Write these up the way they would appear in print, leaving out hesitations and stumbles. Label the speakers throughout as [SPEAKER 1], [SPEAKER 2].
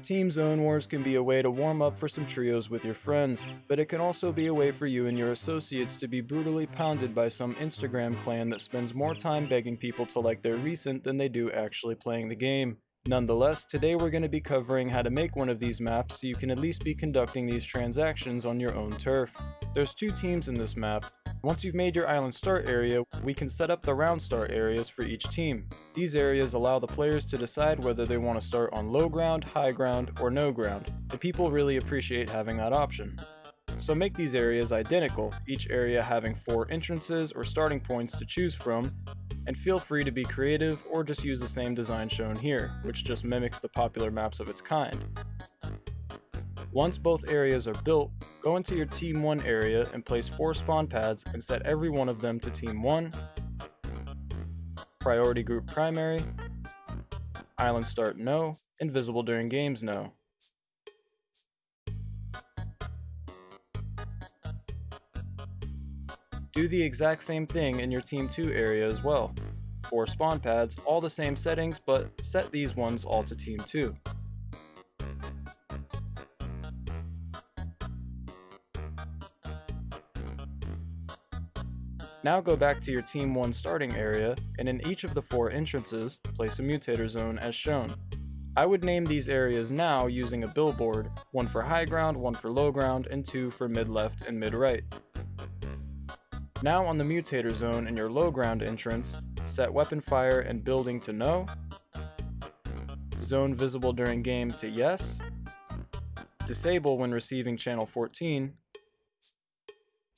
[SPEAKER 1] Team ZoneWars can be a way to warm up for some trios with your friends, but it can also be a way for you and your associates to be brutally pounded by some Instagram clan that spends more time begging people to like their recent than they do actually playing the game. Nonetheless, today we're going to be covering how to make one of these maps so you can at least be conducting these transactions on your own turf. There's two teams in this map. Once you've made your island start area, we can set up the round start areas for each team. These areas allow the players to decide whether they want to start on low ground, high ground, or no ground, and people really appreciate having that option. So make these areas identical, each area having 4 entrances or starting points to choose from, and feel free to be creative or just use the same design shown here, which just mimics the popular maps of its kind. Once both areas are built, go into your Team 1 area and place 4 spawn pads and set every one of them to Team 1, Priority Group Primary, Island Start No, and Visible During Games No. Do the exact same thing in your Team 2 area as well. 4 spawn pads, all the same settings, but set these ones all to Team 2. Now go back to your Team 1 starting area, and in each of the 4 entrances, place a mutator zone as shown. I would name these areas now using a billboard, 1 for high ground, 1 for low ground, and 2 for mid-left and mid-right. Now on the mutator zone in your low ground entrance, set weapon fire and building to no, zone visible during game to yes, disable when receiving channel 14,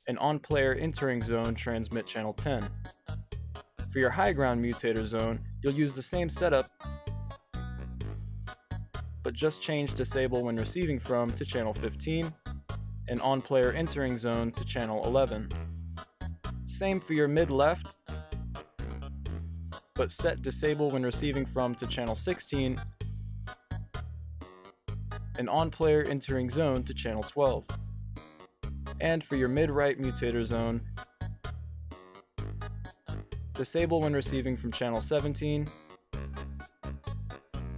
[SPEAKER 1] and on player entering zone transmit channel 10. For your high ground mutator zone, you'll use the same setup, but just change disable when receiving from to channel 15, and on player entering zone to channel 11. Same for your mid-left, but set disable when receiving from to channel 16, and on player entering zone to channel 12. And for your mid-right mutator zone, disable when receiving from channel 17,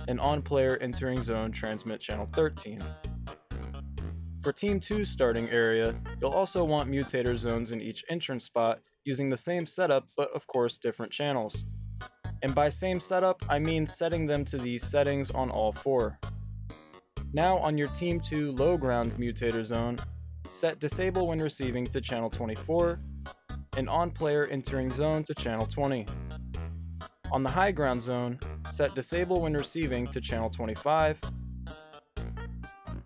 [SPEAKER 1] and on player entering zone transmit channel 13. For Team 2's starting area, you'll also want mutator zones in each entrance spot using the same setup, but of course different channels. And by same setup, I mean setting them to these settings on all 4. Now on your Team 2 low ground mutator zone, set disable when receiving to channel 24, and on player entering zone to channel 20. On the high ground zone, set disable when receiving to channel 25,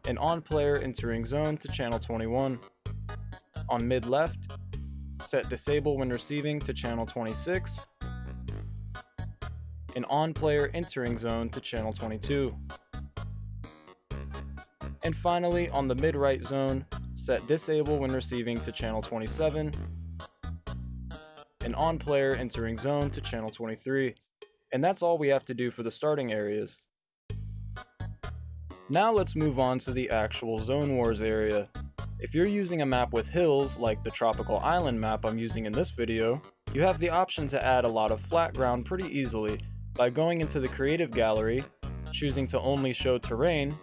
[SPEAKER 1] and on player entering zone to channel 21. On mid left, set disable when receiving to channel 26, and on player entering zone to channel 22. And finally, on the mid right zone, set disable when receiving to channel 27, and on player entering zone to channel 23. And that's all we have to do for the starting areas. Now let's move on to the actual Zone Wars area. If you're using a map with hills, like the tropical island map I'm using in this video, you have the option to add a lot of flat ground pretty easily by going into the creative gallery, choosing to only show terrain,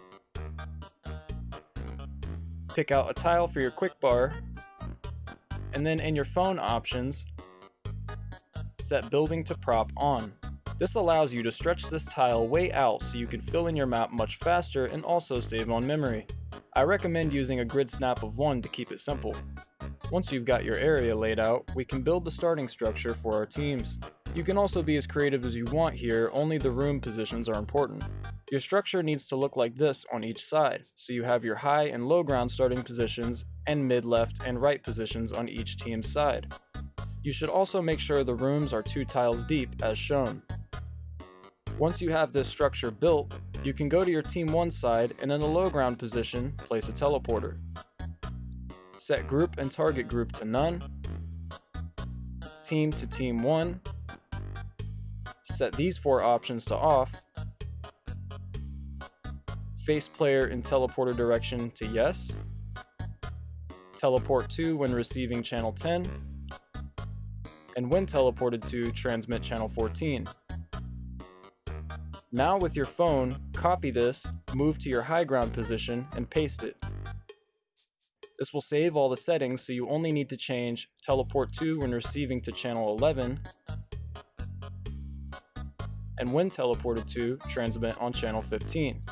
[SPEAKER 1] pick out a tile for your quick bar, and then in your phone options, set building to prop on. This allows you to stretch this tile way out so you can fill in your map much faster and also save on memory. I recommend using a grid snap of 1 to keep it simple. Once you've got your area laid out, we can build the starting structure for our teams. You can also be as creative as you want here, only the room positions are important. Your structure needs to look like this on each side, so you have your high and low ground starting positions and mid, left, and right positions on each team's side. You should also make sure the rooms are 2 tiles deep as shown. Once you have this structure built, you can go to your Team 1 side and in the low ground position, place a teleporter. Set group and target group to none, team to Team 1, set these 4 options to off, face player in teleporter direction to yes, teleport to when receiving channel 10, and when teleported to transmit channel 14. Now with your phone, copy this move to your high ground position, and paste it. This will save all the settings, so you only need to change teleport to when receiving to channel 11, and when teleported to, transmit on channel 15.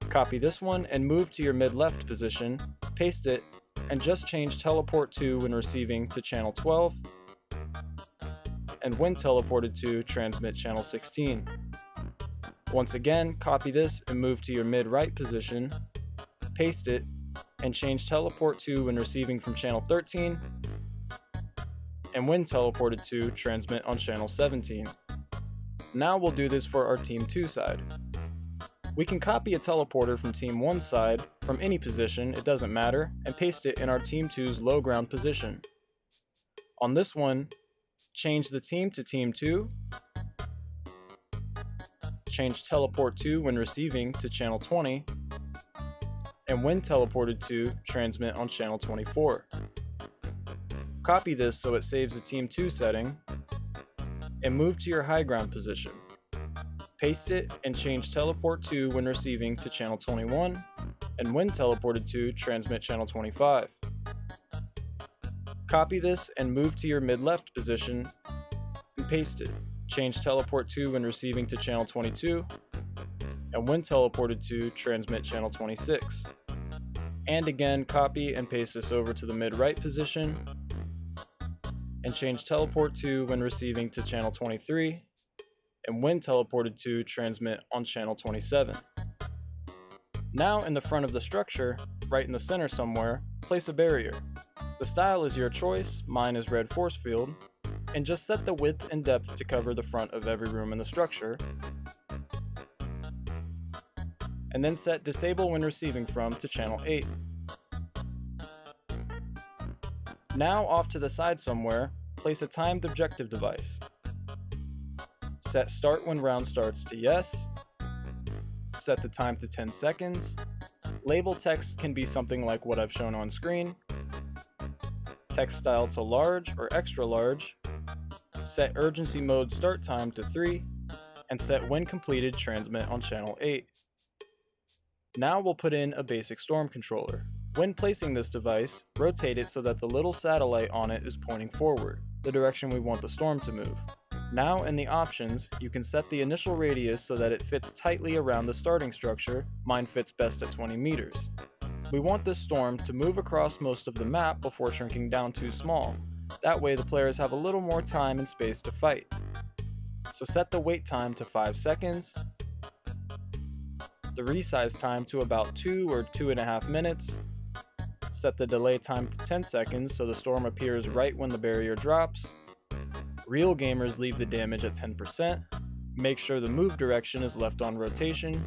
[SPEAKER 1] Copy this one and move to your mid-left position, paste it, and just change teleport to when receiving to channel 12, and when teleported to, transmit channel 16. Once again, copy this and move to your mid-right position, paste it, and change teleport to when receiving from channel 13, and when teleported to, transmit on channel 17. Now we'll do this for our Team 2 side. We can copy a teleporter from Team 1 side, from any position, it doesn't matter, and paste it in our Team 2's low ground position. On this one, change the team to Team 2, change teleport to when receiving to channel 20, and when teleported to, transmit on channel 24. Copy this so it saves the Team 2 setting, and move to your high ground position. Paste it and change teleport to when receiving to channel 21, and when teleported to, transmit channel 25. Copy this and move to your mid-left position and paste it. Change teleport to when receiving to channel 22, and when teleported to, transmit channel 26. And again, copy and paste this over to the mid-right position, and change teleport to when receiving to channel 23, and when teleported to, transmit on channel 27. Now in the front of the structure, right in the center somewhere, place a barrier. The style is your choice, mine is red force field, and just set the width and depth to cover the front of every room in the structure, and then set disable when receiving from to channel 8. Now off to the side somewhere, place a timed objective device. Set start when round starts to yes. Set the time to 10 seconds. Label text can be something like what I've shown on screen. Text style to large or extra large. Set urgency mode start time to 3. And set when completed transmit on channel 8. Now we'll put in a basic storm controller. When placing this device, rotate it so that the little satellite on it is pointing forward, the direction we want the storm to move. Now in the options, you can set the initial radius so that it fits tightly around the starting structure. Mine fits best at 20 meters. We want this storm to move across most of the map before shrinking down too small. That way the players have a little more time and space to fight. So set the wait time to 5 seconds, the resize time to about 2 or 2.5 minutes, set the delay time to 10 seconds so the storm appears right when the barrier drops. Real gamers leave the damage at 10%. Make sure the move direction is left on rotation.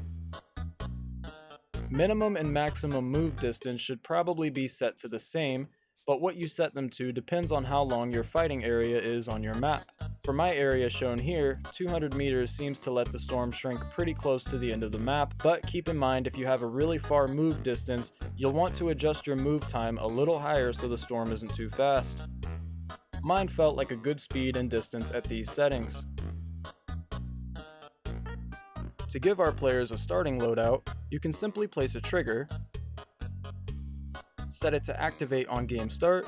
[SPEAKER 1] Minimum and maximum move distance should probably be set to the same, but what you set them to depends on how long your fighting area is on your map. For my area shown here, 200 meters seems to let the storm shrink pretty close to the end of the map, but keep in mind if you have a really far move distance, you'll want to adjust your move time a little higher so the storm isn't too fast. Mine felt like a good speed and distance at these settings. To give our players a starting loadout, you can simply place a trigger, set it to activate on game start,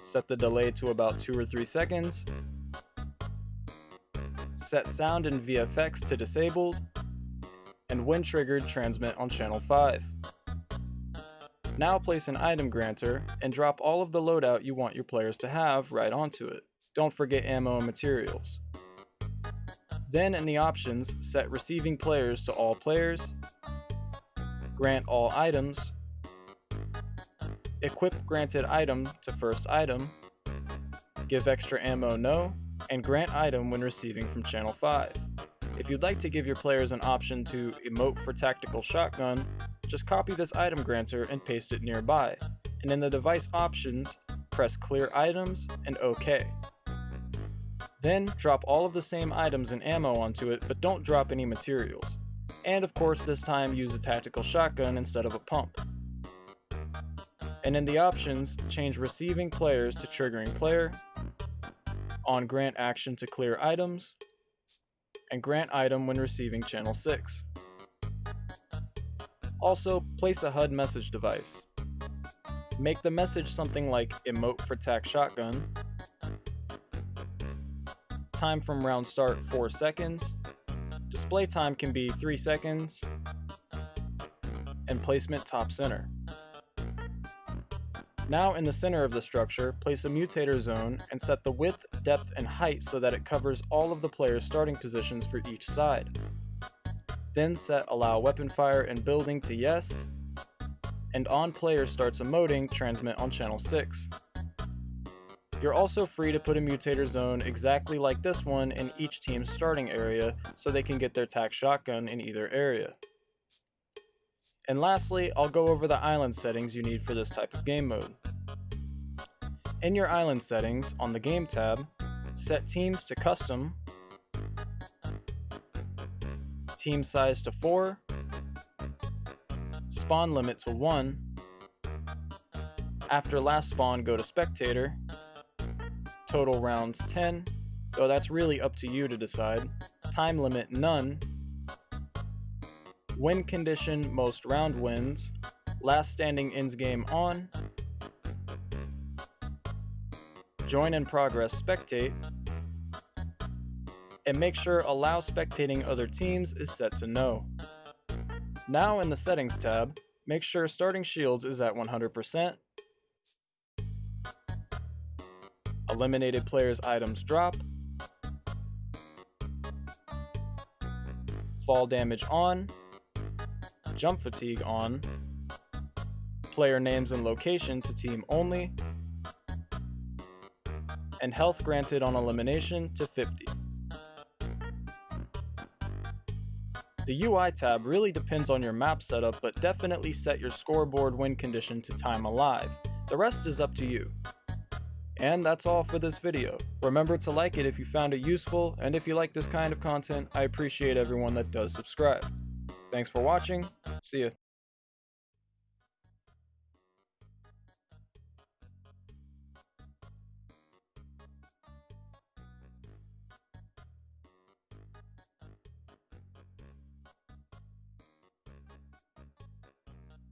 [SPEAKER 1] set the delay to about 2 or 3 seconds, set sound and VFX to disabled, and when triggered, transmit on channel 5. Now place an item granter and drop all of the loadout you want your players to have right onto it. Don't forget ammo and materials. Then in the options, set receiving players to all players, grant all items, equip granted item to first item, give extra ammo no, and grant item when receiving from channel 5. If you'd like to give your players an option to emote for tactical shotgun, just copy this item granter and paste it nearby, and in the device options, press clear items and OK. Then drop all of the same items and ammo onto it, but don't drop any materials. And of course this time use a tactical shotgun instead of a pump. And in the options, change receiving players to triggering player, on grant action to clear items, and grant item when receiving channel 6. Also, place a HUD message device. Make the message something like Emote for tac shotgun, time from round start 4 seconds, display time can be 3 seconds, and placement top center. Now in the center of the structure, place a mutator zone and set the width, depth, and height so that it covers all of the players' starting positions for each side. Then set allow weapon fire and building to yes, and on player starts emoting, transmit on channel 6. You're also free to put a mutator zone exactly like this one in each team's starting area so they can get their tac shotgun in either area. And lastly, I'll go over the island settings you need for this type of game mode. In your island settings, on the Game tab, set teams to custom, team size to 4, spawn limit to 1, after last spawn go to spectator, total rounds 10, though that's really up to you to decide, time limit none, win condition most round wins, last standing ends game on, join in progress spectate, and make sure allow spectating other teams is set to no. Now in the settings tab, make sure starting shields is at 100%, eliminated players' items drop, fall damage on, jump fatigue on, player names and location to team only, and health granted on elimination to 50. The UI tab really depends on your map setup, but definitely set your scoreboard win condition to time alive. The rest is up to you. And that's all for this video. Remember to like it if you found it useful, and if you like this kind of content, I appreciate everyone that does subscribe. Thanks for watching, see ya.